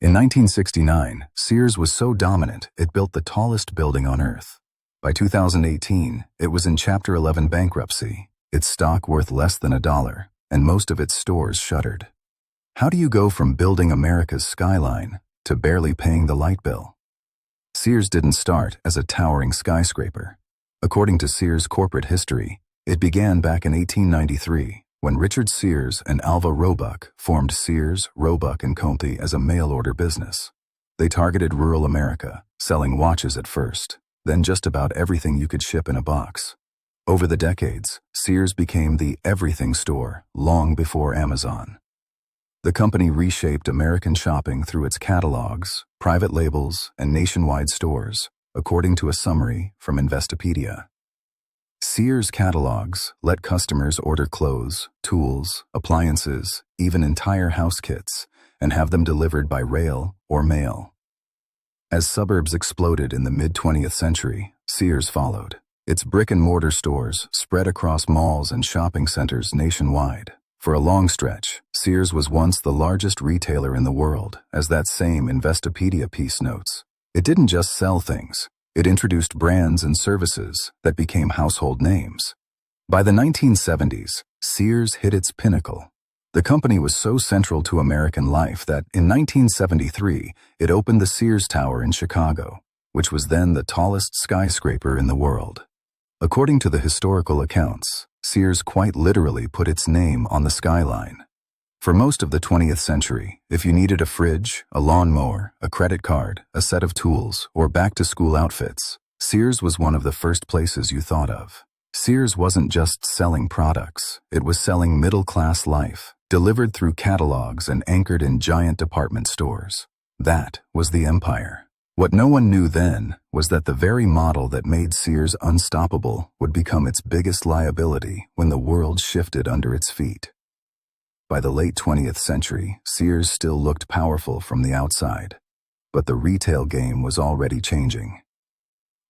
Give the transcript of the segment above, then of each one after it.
In 1969, Sears was so dominant it built the tallest building on Earth. By 2018, it was in Chapter 11 bankruptcy, its stock worth less than $1, and most of its stores shuttered. How do you go from building America's skyline to barely paying the light bill? Sears didn't start as a towering skyscraper. According to Sears' corporate history, it began back in 1893 when Richard Sears and Alva Roebuck formed Sears, Roebuck & Company as a mail-order business. They targeted rural America, selling watches at first, then just about everything you could ship in a box. Over the decades, Sears became the everything store long before Amazon. The company reshaped American shopping through its catalogs, private labels, and nationwide stores, according to a summary from Investopedia. Sears catalogs let customers order clothes, tools, appliances, even entire house kits, and have them delivered by rail or mail. As suburbs exploded in the mid-20th century, Sears followed. Its brick-and-mortar stores spread across malls and shopping centers nationwide. For a long stretch, Sears was once the largest retailer in the world, as that same Investopedia piece notes. It didn't just sell things. It introduced brands and services that became household names. By the 1970s, Sears hit its pinnacle. The company was so central to American life that in 1973, it opened the Sears Tower in Chicago, which was then the tallest skyscraper in the world. According to the historical accounts, Sears quite literally put its name on the skyline. For most of the 20th century, if you needed a fridge, a lawnmower, a credit card, a set of tools, or back-to-school outfits, Sears was one of the first places you thought of. Sears wasn't just selling products, it was selling middle-class life, delivered through catalogs and anchored in giant department stores. That was the empire. What no one knew then was that the very model that made Sears unstoppable would become its biggest liability when the world shifted under its feet. By the late 20th century, Sears still looked powerful from the outside, but the retail game was already changing.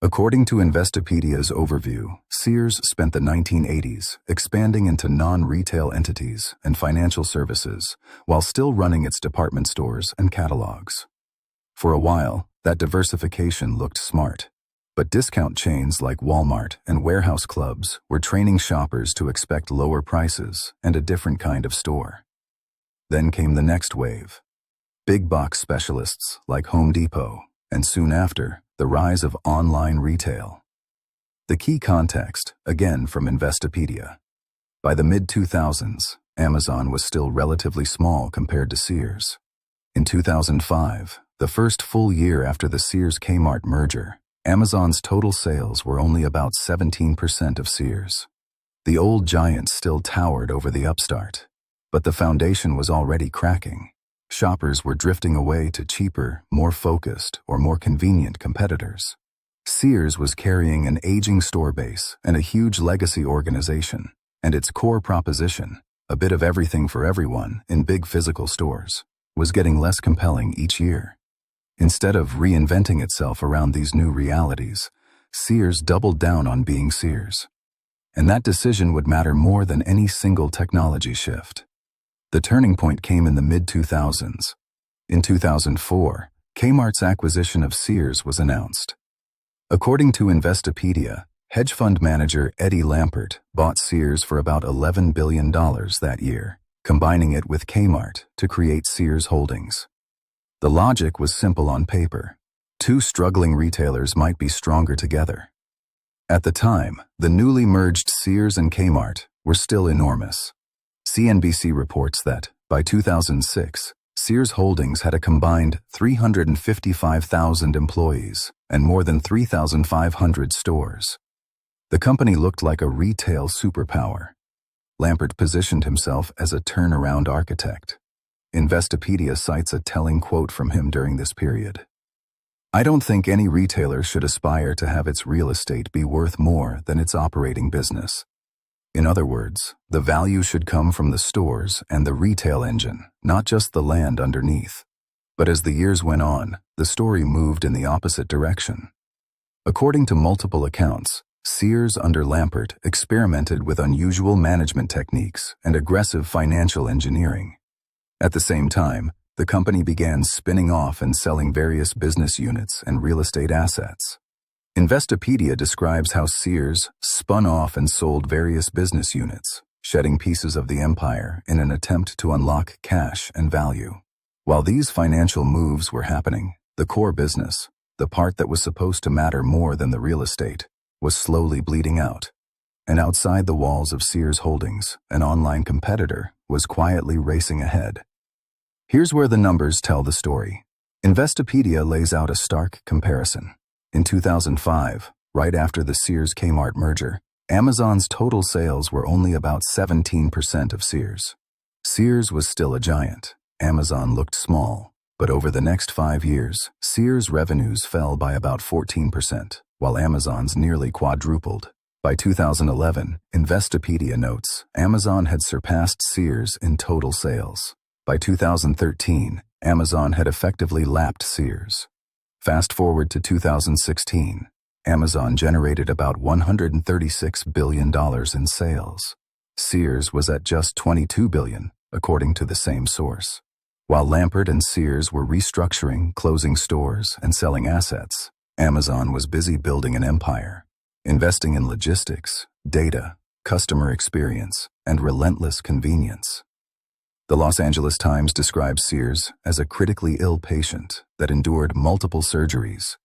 According to Investopedia's overview, Sears spent the 1980s expanding into non-retail entities and financial services while still running its department stores and catalogs. For a while, that diversification looked smart, but discount chains like Walmart and warehouse clubs were training shoppers to expect lower prices and a different kind of store. Then came the next wave. Big box specialists like Home Depot, and soon after, the rise of online retail. The key context, again from Investopedia. By the mid-2000s, Amazon was still relatively small compared to Sears. In 2005, the first full year after the Sears-Kmart merger, Amazon's total sales were only about 17% of Sears. The old giant still towered over the upstart, but the foundation was already cracking. Shoppers were drifting away to cheaper, more focused, or more convenient competitors. Sears was carrying an aging store base and a huge legacy organization, and its core proposition, a bit of everything for everyone in big physical stores, was getting less compelling each year. Instead of reinventing itself around these new realities, Sears doubled down on being Sears. And that decision would matter more than any single technology shift. The turning point came in the mid-2000s. In 2004, Kmart's acquisition of Sears was announced. According to Investopedia, hedge fund manager Eddie Lampert bought Sears for about $11 billion that year, combining it with Kmart to create Sears Holdings. The logic was simple on paper. Two struggling retailers might be stronger together. At the time, the newly merged Sears and Kmart were still enormous. CNBC reports that, by 2006, Sears Holdings had a combined 355,000 employees and more than 3,500 stores. The company looked like a retail superpower. Lampert positioned himself as a turnaround architect. Investopedia cites a telling quote from him during this period. "I don't think any retailer should aspire to have its real estate be worth more than its operating business. In other words, the value should come from the stores and the retail engine, not just the land underneath." But as the years went on, the story moved in the opposite direction. According to multiple accounts, Sears under Lampert experimented with unusual management techniques and aggressive financial engineering. At the same time, the company began spinning off and selling various business units and real estate assets. Investopedia describes how Sears spun off and sold various business units, shedding pieces of the empire in an attempt to unlock cash and value. While these financial moves were happening, the core business, the part that was supposed to matter more than the real estate, was slowly bleeding out. And outside the walls of Sears Holdings, an online competitor was quietly racing ahead. Here's where the numbers tell the story. Investopedia lays out a stark comparison. In 2005, right after the Sears-Kmart merger, Amazon's total sales were only about 17% of Sears. Sears was still a giant. Amazon looked small. But over the next 5 years, Sears' revenues fell by about 14%, while Amazon's nearly quadrupled. By 2011, Investopedia notes, Amazon had surpassed Sears in total sales. By 2013, Amazon had effectively lapped Sears. Fast forward to 2016, Amazon generated about $136 billion in sales. Sears was at just $22 billion, according to the same source. While Lampert and Sears were restructuring, closing stores, and selling assets, Amazon was busy building an empire, investing in logistics, data, customer experience, and relentless convenience. The Los Angeles Times describes Sears as a critically ill patient that endured multiple surgeries,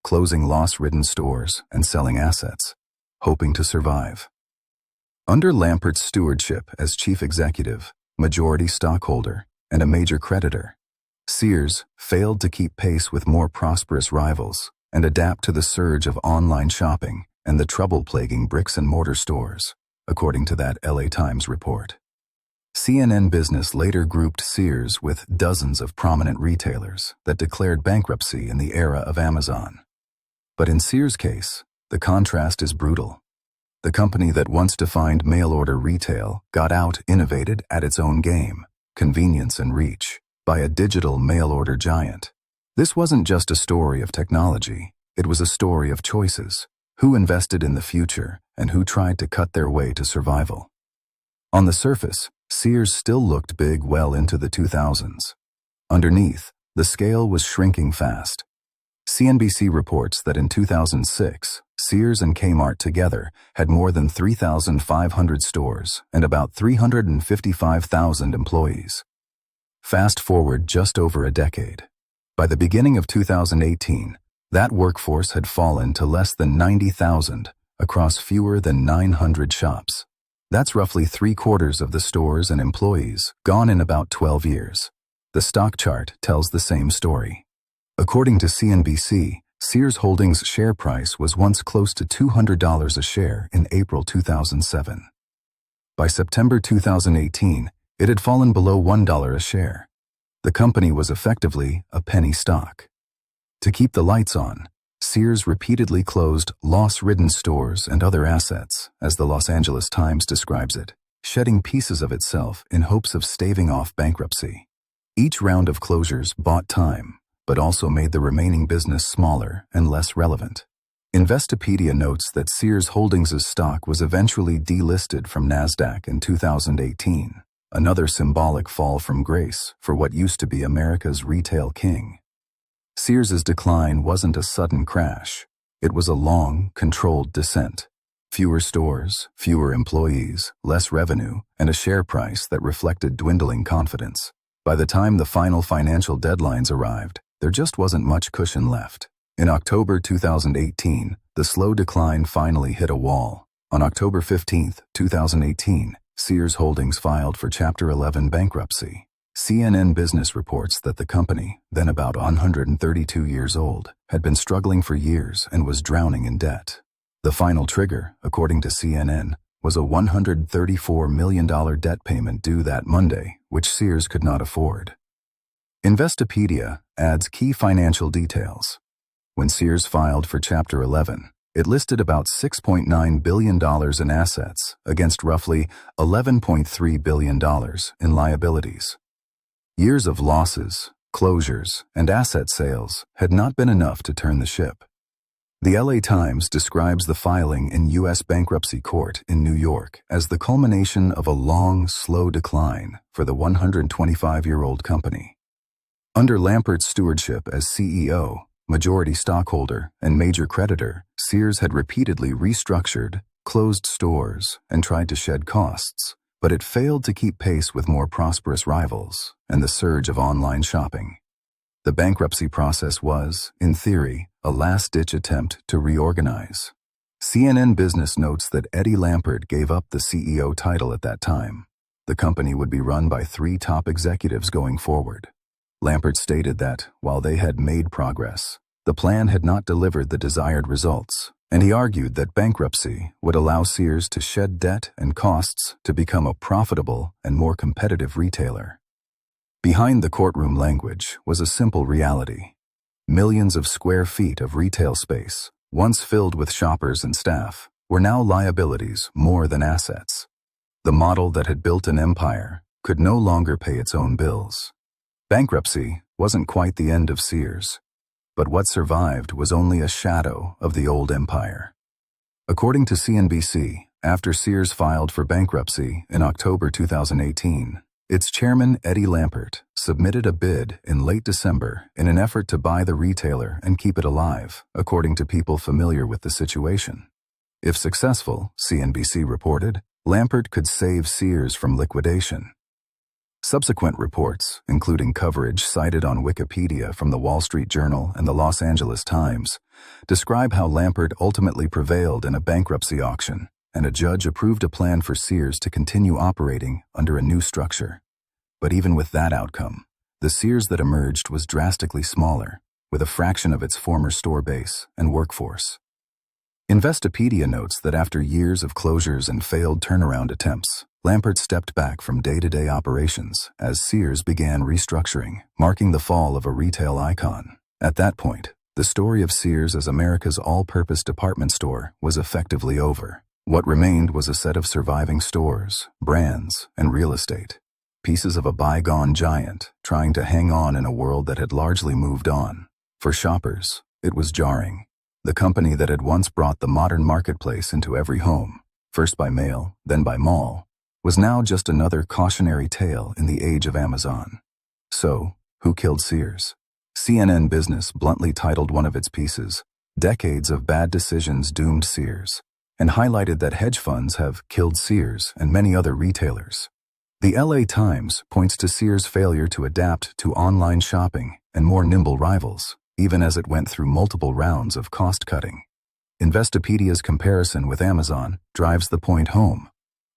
closing loss-ridden stores and selling assets, hoping to survive. Under Lampert's stewardship as chief executive, majority stockholder, and a major creditor, Sears failed to keep pace with more prosperous rivals and adapt to the surge of online shopping and the trouble-plaguing bricks-and-mortar stores, according to that LA Times report. CNN Business later grouped Sears with dozens of prominent retailers that declared bankruptcy in the era of Amazon. But in Sears' case, the contrast is brutal. The company that once defined mail-order retail got out-innovated at its own game, convenience and reach, by a digital mail-order giant. This wasn't just a story of technology, it was a story of choices, who invested in the future and who tried to cut their way to survival. On the surface, Sears still looked big well into the 2000s. Underneath, the scale was shrinking fast. CNBC reports that in 2006, Sears and Kmart together had more than 3,500 stores and about 355,000 employees. Fast forward just over a decade. By the beginning of 2018, that workforce had fallen to less than 90,000 across fewer than 900 shops. That's roughly 3/4 of the stores and employees gone in about 12 years. The stock chart tells the same story. According to CNBC, Sears Holdings' share price was once close to $200 a share in April 2007. By September 2018, it had fallen below $1 a share. The company was effectively a penny stock. To keep the lights on, Sears repeatedly closed loss-ridden stores and other assets, as the Los Angeles Times describes it, shedding pieces of itself in hopes of staving off bankruptcy. Each round of closures bought time, but also made the remaining business smaller and less relevant. Investopedia notes that Sears Holdings' stock was eventually delisted from NASDAQ in 2018, another symbolic fall from grace for what used to be America's retail king. Sears' decline wasn't a sudden crash. It was a long, controlled descent. Fewer stores, fewer employees, less revenue, and a share price that reflected dwindling confidence. By the time the final financial deadlines arrived, there just wasn't much cushion left. In October 2018, the slow decline finally hit a wall. On October 15, 2018, Sears Holdings filed for Chapter 11 bankruptcy. CNN Business reports that the company, then about 132 years old, had been struggling for years and was drowning in debt. The final trigger, according to CNN, was a $134 million debt payment due that Monday, which Sears could not afford. Investopedia adds key financial details. When Sears filed for Chapter 11, it listed about $6.9 billion in assets against roughly $11.3 billion in liabilities. Years of losses, closures, and asset sales had not been enough to turn the ship. The LA Times describes the filing in U.S. bankruptcy court in New York as the culmination of a long, slow decline for the 125-year-old company. Under Lampert's stewardship as CEO, majority stockholder, and major creditor, Sears had repeatedly restructured, closed stores, and tried to shed costs, but it failed to keep pace with more prosperous rivals and the surge of online shopping. The bankruptcy process was, in theory, a last-ditch attempt to reorganize. CNN Business notes that Eddie Lampert gave up the CEO title at that time. The company would be run by 3 top executives going forward. Lampert stated that, while they had made progress, the plan had not delivered the desired results, and he argued that bankruptcy would allow Sears to shed debt and costs to become a profitable and more competitive retailer. Behind the courtroom language was a simple reality. Millions of square feet of retail space, once filled with shoppers and staff, were now liabilities more than assets. The model that had built an empire could no longer pay its own bills. Bankruptcy wasn't quite the end of Sears, but what survived was only a shadow of the old empire. According to CNBC, after Sears filed for bankruptcy in October 2018, its chairman, Eddie Lampert, submitted a bid in late December in an effort to buy the retailer and keep it alive, according to people familiar with the situation. If successful, CNBC reported, Lampert could save Sears from liquidation. Subsequent reports, including coverage cited on Wikipedia from the Wall Street Journal and the Los Angeles Times, describe how Lampert ultimately prevailed in a bankruptcy auction, and a judge approved a plan for Sears to continue operating under a new structure. But even with that outcome, the Sears that emerged was drastically smaller, with a fraction of its former store base and workforce. Investopedia notes that after years of closures and failed turnaround attempts, Lampert stepped back from day-to-day operations as Sears began restructuring, marking the fall of a retail icon. At that point, the story of Sears as America's all-purpose department store was effectively over. What remained was a set of surviving stores, brands, and real estate. Pieces of a bygone giant trying to hang on in a world that had largely moved on. For shoppers, it was jarring. The company that had once brought the modern marketplace into every home, first by mail, then by mall, was now just another cautionary tale in the age of Amazon. So, who killed Sears? CNN Business bluntly titled one of its pieces, "Decades of Bad Decisions Doomed Sears," and highlighted that hedge funds have killed Sears and many other retailers. The LA Times points to Sears' failure to adapt to online shopping and more nimble rivals, even as it went through multiple rounds of cost-cutting. Investopedia's comparison with Amazon drives the point home.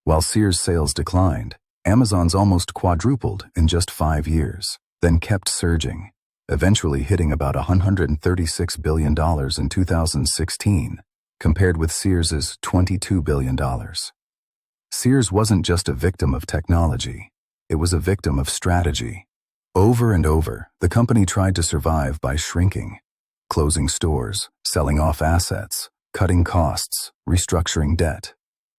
While Sears' sales declined, Amazon's almost quadrupled in just 5 years, then kept surging, eventually hitting about $136 billion in 2016, compared with Sears' $22 billion. Sears wasn't just a victim of technology, it was a victim of strategy. Over and over, the company tried to survive by shrinking, closing stores, selling off assets, cutting costs, restructuring debt.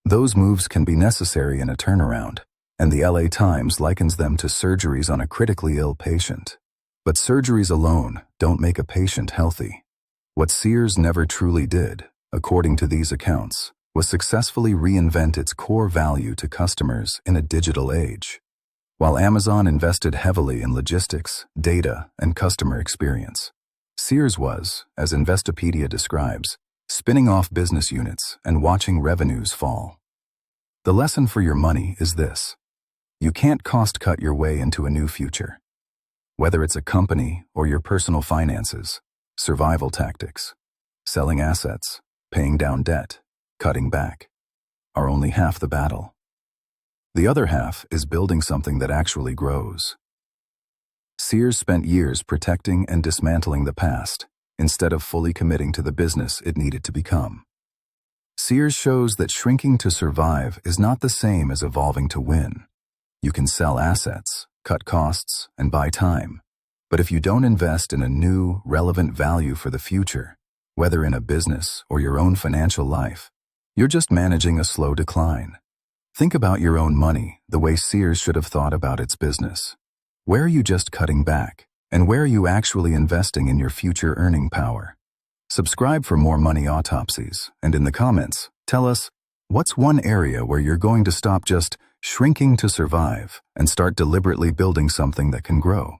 Those moves can be necessary in a turnaround, and the LA Times likens them to surgeries on a critically ill patient. But surgeries alone don't make a patient healthy. What Sears never truly did, according to these accounts, was successfully reinvent its core value to customers in a digital age. While Amazon invested heavily in logistics, data, and customer experience, Sears was, as Investopedia describes, spinning off business units and watching revenues fall. The lesson for your money is this: you can't cost-cut your way into a new future. Whether it's a company or your personal finances, survival tactics, selling assets, paying down debt, cutting back, are only half the battle. The other half is building something that actually grows. Sears spent years protecting and dismantling the past, instead of fully committing to the business it needed to become. Sears shows that shrinking to survive is not the same as evolving to win. You can sell assets, cut costs, and buy time. But if you don't invest in a new, relevant value for the future, whether in a business or your own financial life, you're just managing a slow decline. Think about your own money the way Sears should have thought about its business. Where are you just cutting back? And where are you actually investing in your future earning power? Subscribe for more money autopsies, and in the comments, tell us, what's one area where you're going to stop just shrinking to survive and start deliberately building something that can grow?